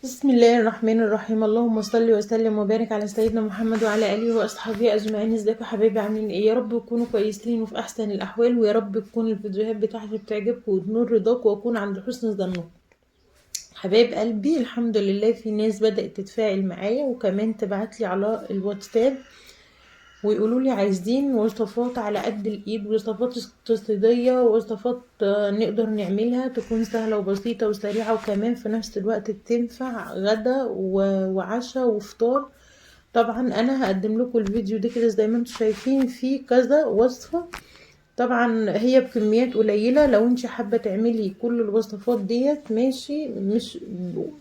بسم الله الرحمن الرحيم. اللهم صل وسلم وبارك على سيدنا محمد وعلى اله واصحابه اجمعين. ازيكم يا حبايبي، عاملين ايه؟ يا رب تكونوا كويسين وفي احسن الاحوال، ويا رب تكون الفيديوهات بتاعتي بتعجبكم وتنور رضاكم واكون عند حسن ظنكم. حبايب قلبي، الحمد لله في ناس بدأت تتفاعل معايا وكمان تبعت لي على الواتساب ويقولوا لي عايزين وصفات على قد الايد، وصفات اقتصادية، وصفات نقدر نعملها تكون سهلة وبسيطة وسريعة، وكمان في نفس الوقت تنفع غدا وعشاء وفطار. طبعا انا هقدم لكم الفيديو ده كده زي ما انتم شايفين فيه كذا وصفة. طبعا هي بكميات قليلة، لو انت حابة تعملي كل الوصفات ديت ماشي، مش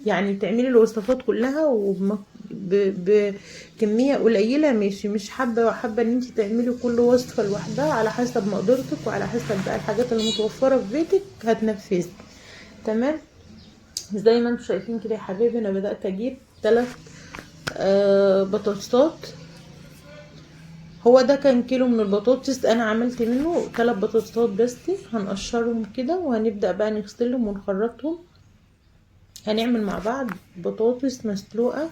يعني تعملي الوصفات كلها بكمية قليلة ماشي. مش حابة وحابة ان انت تعملي كل وصفة لوحدها، على حسب مقدرتك وعلى حسب بقى الحاجات اللي متوفرة في بيتك هتنفذي. تمام. زي ما انتم شايفين كده يا حبايبي، انا بدأت اجيب 3 بطاطسات. هو ده كان كيلو من البطاطس، انا عملت منه 3 بطاطسات بس. هنقشرهم كده وهنبدأ بقى نغسلهم ونخرطهم. هنعمل مع بعض بطاطس مسلوقة.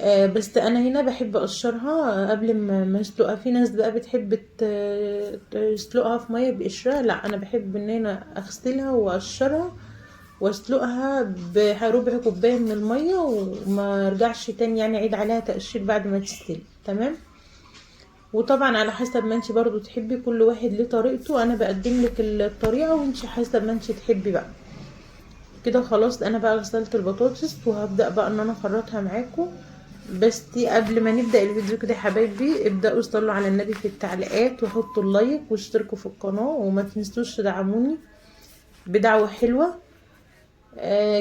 بس انا هنا بحب اقشرها قبل ما اسلقها. في ناس بقى بتحب تسلقها في ميه بقشرها، لا انا بحب ان انا اغسلها واقشرها واسلقها بربع كوبايه من الميه، وما ارجعش تاني يعني اعيد عليها تقشير بعد ما تستوي. تمام. وطبعا على حسب ما انت برضو تحبي، كل واحد ليه طريقته، انا بقدم لك الطريقه وانت حسب ما انت تحبي بقى. كده خلاص انا بقى غسلت البطاطس وهبدا بقى ان انا اخرطها معاكم. بس دي قبل ما نبدا الفيديو كده يا حبايبي، ابداوا صلوا على النبي في التعليقات وحطوا اللايك واشتركوا في القناه، وما تنسوش تدعموني بدعوه حلوه.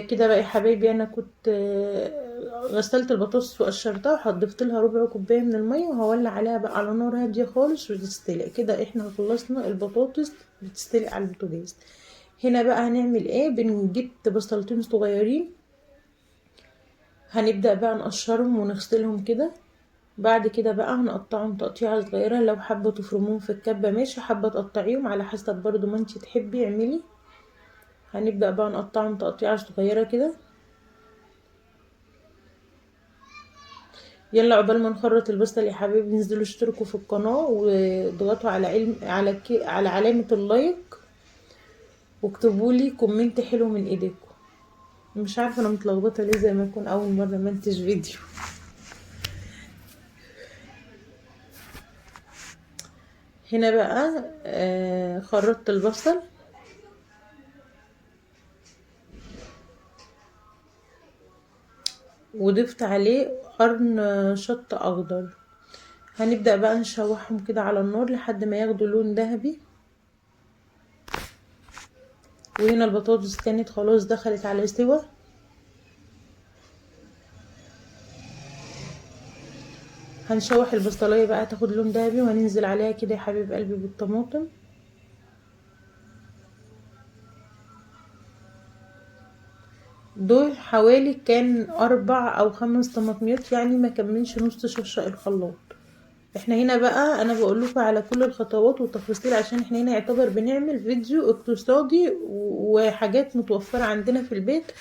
كده بقى يا حبايبي، انا كنت غسلت البطاطس وقشرتها وحضفت لها ربع كوبايه من الميه، وهولع عليها بقى على نار هاديه خالص وتستلق. كده احنا خلصنا البطاطس بتستلق على البوتاجاز. هنا بقى هنعمل ايه؟ بنجيب بصلتين صغيرين، هنبدأ بقى نقشرهم ونغسلهم كده. بعد كده بقى هنقطعهم تقطيعة صغيرة، لو حابة تفرموهم في الكبة ماشي، حابة تقطعيهم على حسب برضو ما انتي تحبي اعملي. هنبدأ بقى نقطعهم تقطيعة صغيرة كده. يلا عقبال ما نخرط البصل يا حبايبي، انزلوا اشتركوا في القناة واضغطوا على على علامة اللايك، واكتبوا لي كومنت حلو من ايديكم. مش عارفة انا متلخبطة ليه، زي ما يكون اول مرة منتج فيديو. هنا بقى خرطت البصل وضفت عليه قرن شطة اخضر. هنبدأ بقى نشوحهم كده على النار لحد ما ياخدوا لون ذهبي. وهنا البطاطس كانت خلاص دخلت على سوا. هنشوح البصلايه بقى تاخد لون ذهبي، وهننزل عليها كده يا حبيب قلبي بالطماطم. دول حوالي كان 4 أو 5 طماطميات، يعني ما كملش نص شفشق الخلاط. احنا هنا بقى انا بقول لكم على كل الخطوات والتفاصيل، عشان احنا هنا يعتبر بنعمل فيديو اقتصادي وحاجات متوفرة عندنا في البيت،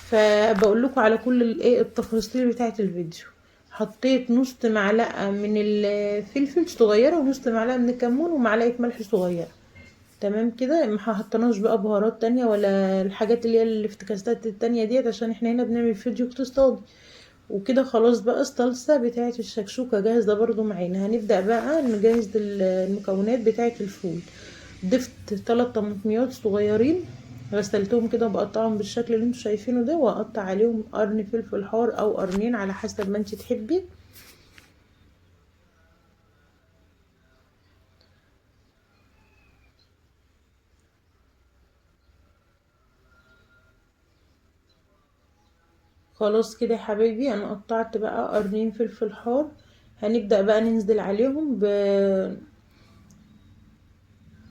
فبقول لكم على كل الايه التفاصيل بتاعه الفيديو. حطيت نص معلقة من الفلفل صغيرة، ونص معلقة من الكمون، ومعلقة ملح صغيرة. تمام كده. ما حطيناش بقى بهارات تانية ولا الحاجات اللي هي الافتكاسات التانية ديت، عشان احنا هنا بنعمل فيديو اقتصادي. وكده خلاص بقى الصلصة بتاعة الشكشوكة جاهزة برضو معانا. هنبدأ بقى نجهز المكونات بتاعة الفول. ضفت 3 طماطميات صغيرين، غسلتهم كده وبقطعهم بالشكل اللي انتوا شايفينه ده، واقطع عليهم قرن فلفل حار او قرنين على حسب ما انت تحبي. خلاص كده يا حبايبي، انا قطعت بقى قرنين فلفل حار. هنبدأ بقى ننزل عليهم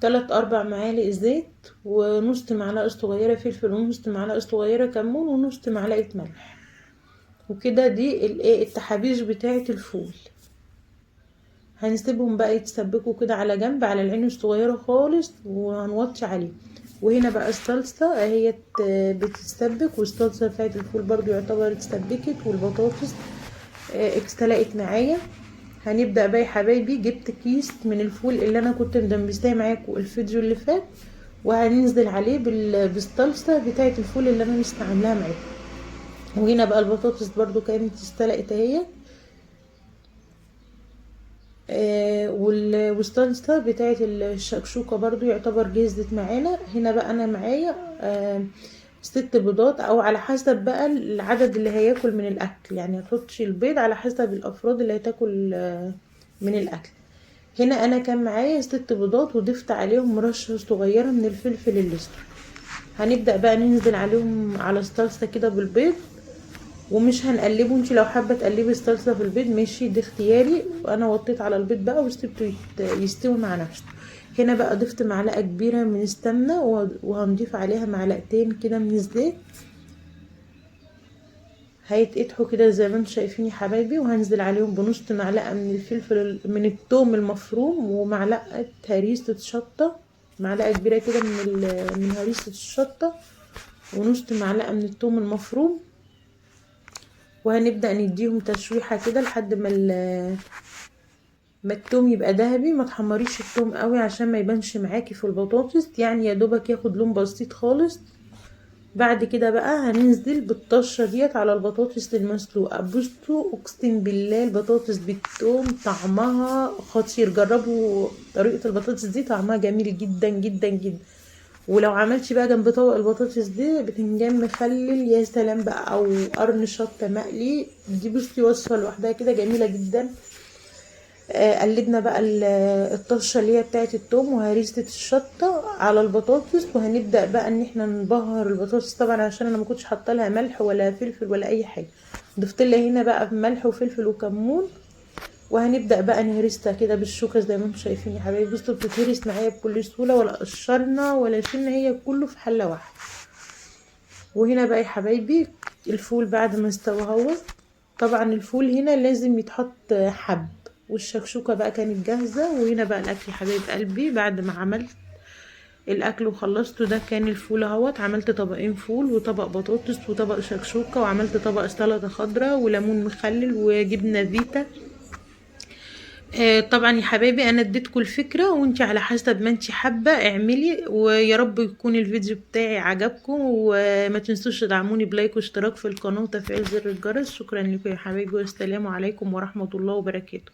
3 4 معالق زيت، ونص معلقة صغيرة فلفل، ونص معلقة صغيرة كمون، ونص معلقة ملح. وكده دي الايه التحابيش بتاعة الفول. هنسيبهم بقى يتسبكوا كده على جنب على العين الصغيرة خالص، وهنوطي عليه. وهنا بقى الصلصة اهي بتتسبك، والصلصة بتاعت الفول برضو يعتبر اتسبكت، والبطاطس اكستلقت معايا. هنبدأ بقى يا حبايبي، جبت كيس من الفول اللي انا كنت مدمساه معاكم الفيديو اللي فات، وهننزل عليه بالصلصة بتاعت الفول اللي انا لسه عاملاها معاكم. وهنا بقى البطاطس برضو كانت استلقت اهي، والصلصة بتاعت الشكشوكة برضو يعتبر جهزت معانا. هنا بقى انا معايا 6 بيضات، او على حسب بقى العدد اللي هياكل من الاكل، يعني هتحطش البيض على حسب الافراد اللي هتاكل من الاكل. هنا انا كان معايا 6 بيضات، وضفت عليهم رشة صغيرة من الفلفل الاسود. هنبدأ بقى ننزل عليهم على الصلصة كده بالبيض، ومش هنقلبه. انت لو حابه تقلبي الصلصه في البيض ماشي، ده اختياري. وانا وطيت على البيض بقى وسبته يستوي مع نفسه. هنا بقى ضفت معلقه كبيره من السمنه، وهنضيف عليها معلقتين كده من الزيت، هيتقطعوا كده زي ما انتم شايفين يا حبايبي. وهنزل عليهم بنص معلقه من الفلفل من الثوم المفروم، ومعلقه هريسه شطه، معلقه كبيره كده من هريسه الشطه، ونص معلقه من الثوم المفروم. وهنبدأ نديهم تشويحة كده لحد ما التوم يبقى ذهبي. ما تحمريش التوم قوي عشان ما يبانش معاكي في البطاطس، يعني يا دوبك ياخد لون بسيط خالص. بعد كده بقى هننزل بالطشة ديت على البطاطس المسلوقة. بصوا اقسم بالله البطاطس بالثوم طعمها خطير، جربوا طريقة البطاطس دي، طعمها جميل جدا جدا جدا. ولو عملتي بقى جنب طبق البطاطس دي بتنجان مخلل يا سلام بقى، او قرن شطه مقلي، دي بصي وصفه لوحدها كده جميله جدا. قلبنا بقى الطشه اللي هي بتاعه التوم وهريسه الشطه على البطاطس، وهنبدا بقى ان احنا نبهر البطاطس طبعا، عشان انا ما كنتش حاطه لها ملح ولا فلفل ولا اي حاجه. ضفت لها هنا بقى ملح وفلفل وكمون، وهنبدأ بقى نهرسها كده بالشوكة زي ما انتم شايفين يا حبايبي. بصوا بتتهرس معايا بكل سهولة، ولا قشرنا ولا شلنا، هي كله في حلة واحدة. وهنا بقى يا حبايبي الفول بعد ما استوى اهو. طبعا الفول هنا لازم يتحط حب، والشكشوكة بقى كانت جاهزة. وهنا بقى الاكل يا حبايب قلبي، بعد ما عملت الاكل وخلصته، ده كان الفول اهوت. عملت طبقين فول، وطبق بطاطس، وطبق شكشوكة، وعملت طبق سلطة خضراء وليمون مخلل وجبنة فيتا. طبعا يا حبايبي انا اديتكم الفكرة، وانتي على حسب ما انتي حابة اعملي. ويا رب يكون الفيديو بتاعي عجبكم، وما تنسوش تدعموني بلايك واشتراك في القناة وتفعيل زر الجرس. شكرا لكم يا حبايبي، والسلام عليكم ورحمة الله وبركاته.